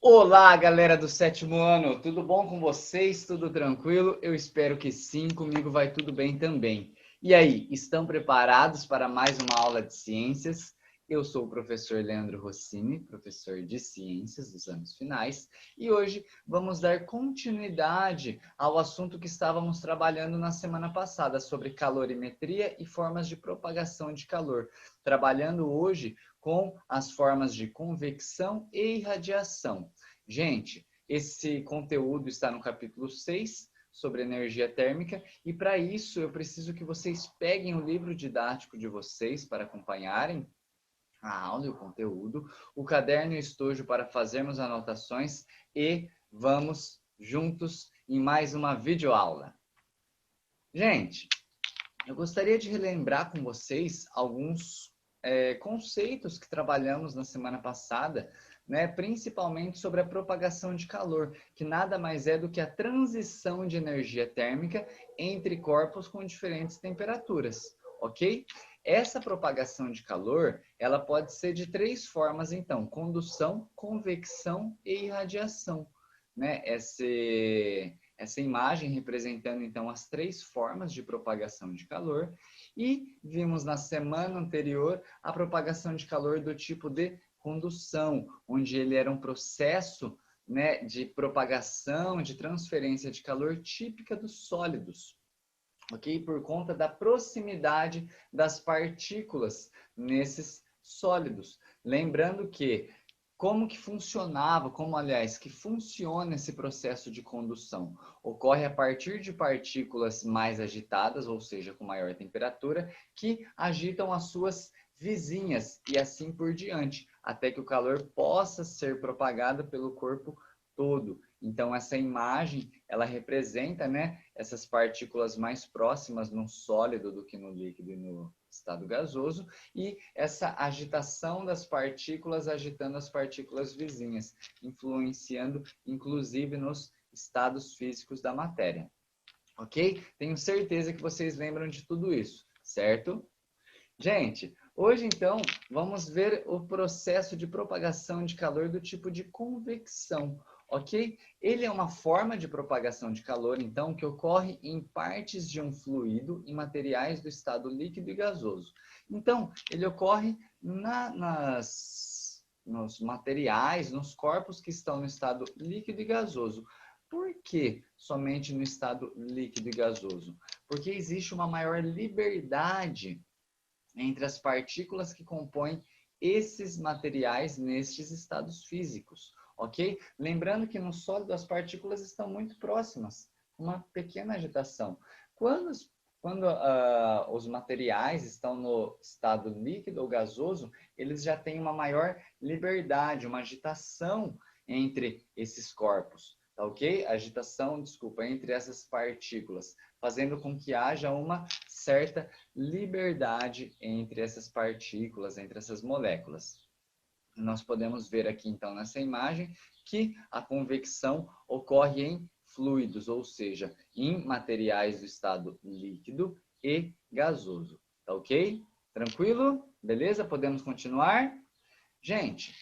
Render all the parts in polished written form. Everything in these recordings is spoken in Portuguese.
Olá, galera do sétimo ano, tudo bom com vocês? Tudo tranquilo? Eu espero que sim, comigo vai tudo bem também. E aí, estão preparados para mais uma aula de ciências? Eu sou o professor Leandro Rossini, professor de ciências dos anos finais, e hoje vamos dar continuidade ao assunto que estávamos trabalhando na semana passada sobre calorimetria e formas de propagação de calor, trabalhando hoje com as formas de convecção e irradiação. Gente, esse conteúdo está no capítulo 6, sobre energia térmica, e para isso eu preciso que vocês peguem o livro didático de vocês para acompanharem a aula e o conteúdo, o caderno e o estojo para fazermos anotações e vamos juntos em mais uma videoaula. Gente, eu gostaria de relembrar com vocês alguns conceitos que trabalhamos na semana passada, né, principalmente sobre a propagação de calor, que nada mais é do que a transição de energia térmica entre corpos com diferentes temperaturas, ok? Essa propagação de calor, ela pode ser de três formas, então: condução, convecção e irradiação, né? Essa imagem representando, então, as três formas de propagação de calor. E vimos na semana anterior a propagação de calor do tipo de condução, onde ele era um processo, né, de propagação, de transferência de calor típica dos sólidos, ok? Por conta da proximidade das partículas nesses sólidos. Lembrando que como que funcionava, aliás, que funciona esse processo de condução? Ocorre a partir de partículas mais agitadas, ou seja, com maior temperatura, que agitam as suas vizinhas e assim por diante, até que o calor possa ser propagado pelo corpo todo. Então, essa imagem, ela representa, né, essas partículas mais próximas no sólido do que no líquido e no estado gasoso, e essa agitação das partículas agitando as partículas vizinhas, influenciando inclusive nos estados físicos da matéria. Ok? Tenho certeza que vocês lembram de tudo isso, certo? Gente, hoje então vamos ver o processo de propagação de calor do tipo de convecção, ok? Ele é uma forma de propagação de calor, então, que ocorre em partes de um fluido em materiais do estado líquido e gasoso. Então, ele ocorre nos materiais, nos corpos que estão no estado líquido e gasoso. Por que somente no estado líquido e gasoso? Porque existe uma maior liberdade entre as partículas que compõem esses materiais nestes estados físicos, ok? Lembrando que no sólido as partículas estão muito próximas, uma pequena agitação. Quando os materiais estão no estado líquido ou gasoso, eles já têm uma maior liberdade, uma agitação entre esses corpos, tá ok? Agitação, desculpa, entre essas partículas, fazendo com que haja uma certa liberdade entre essas partículas, entre essas moléculas. Nós podemos ver aqui, então, nessa imagem, que a convecção ocorre em fluidos, ou seja, em materiais do estado líquido e gasoso. Tá ok? Tranquilo? Beleza? Podemos continuar? Gente,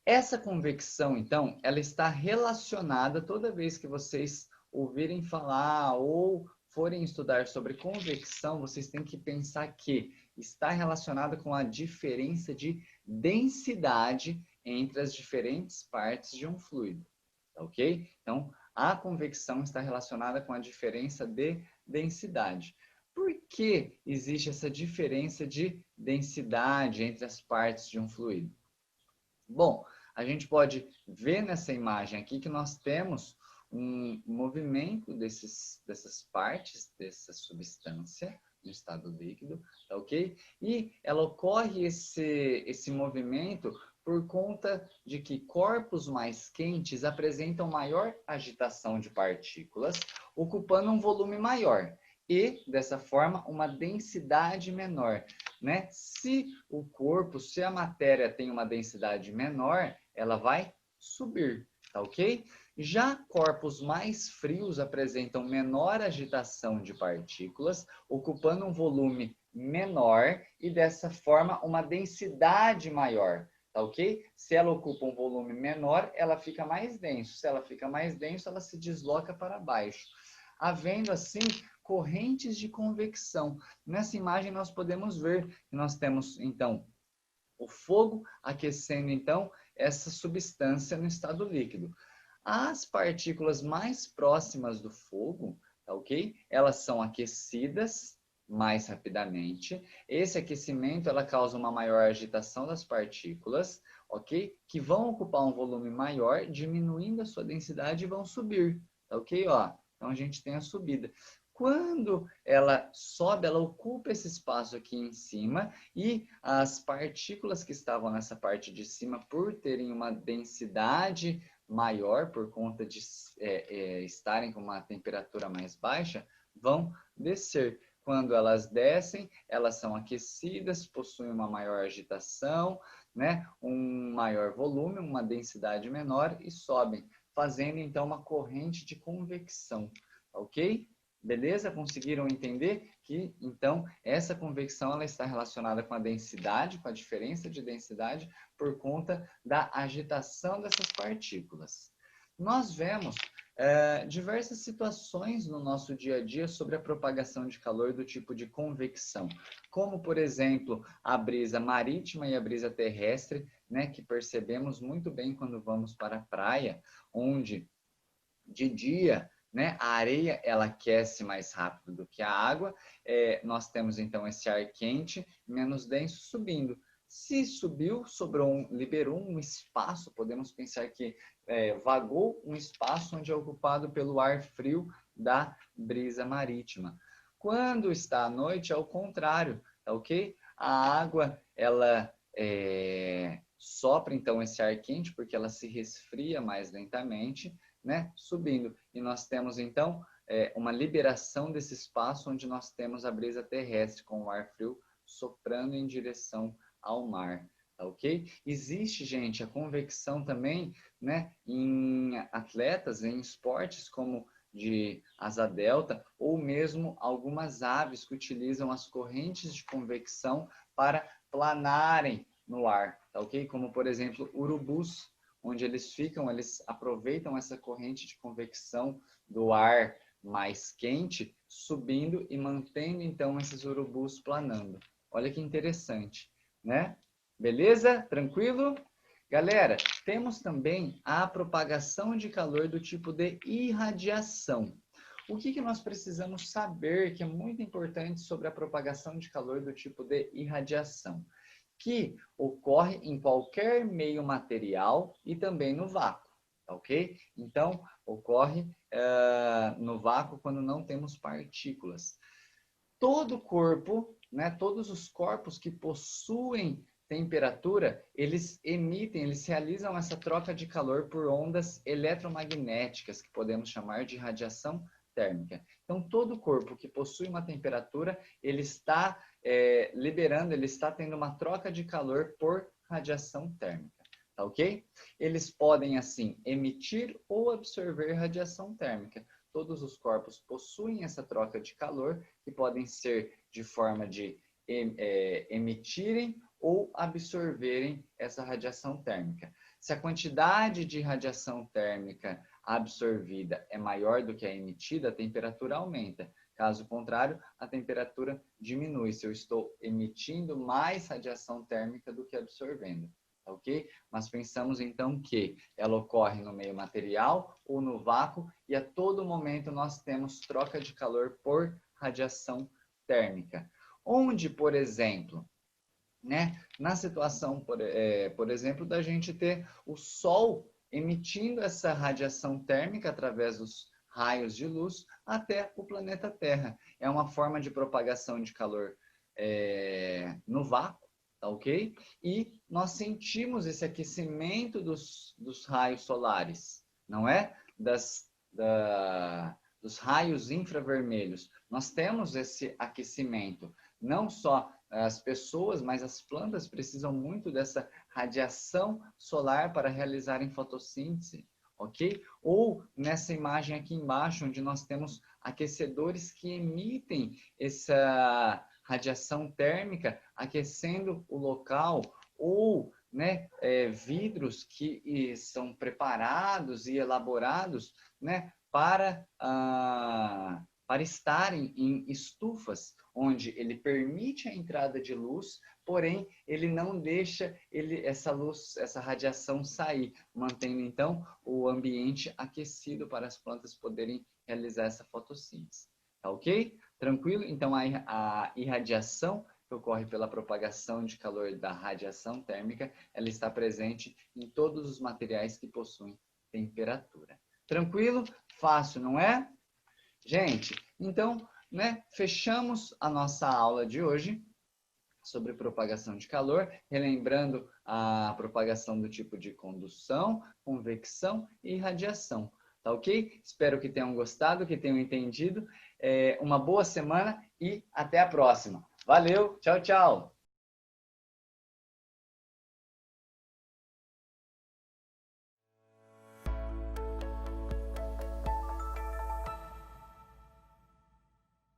essa convecção, então, ela está relacionada toda vez que vocês ouvirem falar ou forem estudar sobre convecção, vocês têm que pensar que está relacionada com a diferença de densidade entre as diferentes partes de um fluido, tá ok? Então, a convecção está relacionada com a diferença de densidade. Por que existe essa diferença de densidade entre as partes de um fluido? Bom, a gente pode ver nessa imagem aqui que nós temos um movimento dessas partes, dessa substância no estado líquido, tá ok? E ela ocorre esse movimento por conta de que corpos mais quentes apresentam maior agitação de partículas, ocupando um volume maior e, dessa forma, uma densidade menor, né? Se a matéria tem uma densidade menor, ela vai subir, tá ok? Já corpos mais frios apresentam menor agitação de partículas, ocupando um volume menor e, dessa forma, uma densidade maior, tá ok? Se ela ocupa um volume menor, ela fica mais denso. Se ela fica mais denso, ela se desloca para baixo. Havendo, assim, correntes de convecção. Nessa imagem, nós podemos ver que nós temos, então, o fogo aquecendo, então, essa substância no estado líquido. As partículas mais próximas do fogo, tá ok? Elas são aquecidas mais rapidamente. Esse aquecimento, ela causa uma maior agitação das partículas, ok? Que vão ocupar um volume maior, diminuindo a sua densidade e vão subir, tá ok? Ó, então a gente tem a subida. Quando ela sobe, ela ocupa esse espaço aqui em cima e as partículas que estavam nessa parte de cima, por terem uma densidade maior, por conta de estarem com uma temperatura mais baixa, vão descer. Quando elas descem, elas são aquecidas, possuem uma maior agitação, né? Um maior volume, uma densidade menor e sobem, fazendo então uma corrente de convecção, ok? Beleza? Conseguiram entender que, então, essa convecção ela está relacionada com a densidade, com a diferença de densidade, por conta da agitação dessas partículas. Nós vemos diversas situações no nosso dia a dia sobre a propagação de calor do tipo de convecção, como, por exemplo, a brisa marítima e a brisa terrestre, né, que percebemos muito bem quando vamos para a praia, onde de dia, né, a areia ela aquece mais rápido do que a água, nós temos então esse ar quente, menos denso subindo. Se subiu, liberou um espaço, podemos pensar que vagou um espaço onde é ocupado pelo ar frio da brisa marítima. Quando está à noite, é o contrário, tá ok? A água, ela sopra então esse ar quente, porque ela se resfria mais lentamente, né, subindo. E nós temos, então, uma liberação desse espaço onde nós temos a brisa terrestre com o ar frio soprando em direção ao mar, tá ok? Existe, gente, a convecção também, né, em atletas, em esportes como de asa delta, ou mesmo algumas aves que utilizam as correntes de convecção para planarem no ar, tá ok? Como, por exemplo, urubus, onde eles ficam, eles aproveitam essa corrente de convecção do ar mais quente, subindo e mantendo então esses urubus planando. Olha que interessante, né? Beleza? Tranquilo? Galera, temos também a propagação de calor do tipo de irradiação. O que nós precisamos saber que é muito importante sobre a propagação de calor do tipo de irradiação? Que ocorre em qualquer meio material e também no vácuo, ok? Então, ocorre no vácuo quando não temos partículas. Todo corpo, né, todos os corpos que possuem temperatura, eles realizam essa troca de calor por ondas eletromagnéticas, que podemos chamar de radiação térmica. Então, todo corpo que possui uma temperatura, ele está liberando, ele está tendo uma troca de calor por radiação térmica, tá ok? Eles podem, assim, emitir ou absorver radiação térmica. Todos os corpos possuem essa troca de calor, que podem ser de forma de emitirem ou absorverem essa radiação térmica. Se a quantidade de radiação térmica absorvida é maior do que a emitida, a temperatura aumenta. Caso contrário, a temperatura diminui, se eu estou emitindo mais radiação térmica do que absorvendo, ok? Mas pensamos então que ela ocorre no meio material ou no vácuo e a todo momento nós temos troca de calor por radiação térmica. Onde, por exemplo, né, na situação, por exemplo, da gente ter o Sol emitindo essa radiação térmica através dos raios de luz até o planeta Terra. É uma forma de propagação de calor no vácuo, tá ok? E nós sentimos esse aquecimento dos raios solares, não é? Dos raios infravermelhos. Nós temos esse aquecimento, não só as pessoas, mas as plantas precisam muito dessa radiação solar para realizarem fotossíntese, ok? Ou nessa imagem aqui embaixo, onde nós temos aquecedores que emitem essa radiação térmica, aquecendo o local, ou né, vidros que são preparados e elaborados, né, para estarem em estufas, onde ele permite a entrada de luz, porém ele não deixa essa luz, essa radiação sair, mantendo então o ambiente aquecido para as plantas poderem realizar essa fotossíntese. Tá ok? Tranquilo? Então a irradiação que ocorre pela propagação de calor da radiação térmica, ela está presente em todos os materiais que possuem temperatura. Tranquilo? Fácil, não é? Gente, então, né, fechamos a nossa aula de hoje sobre propagação de calor, relembrando a propagação do tipo de condução, convecção e radiação. Tá ok? Espero que tenham gostado, que tenham entendido. Uma boa semana e até a próxima. Valeu, tchau, tchau!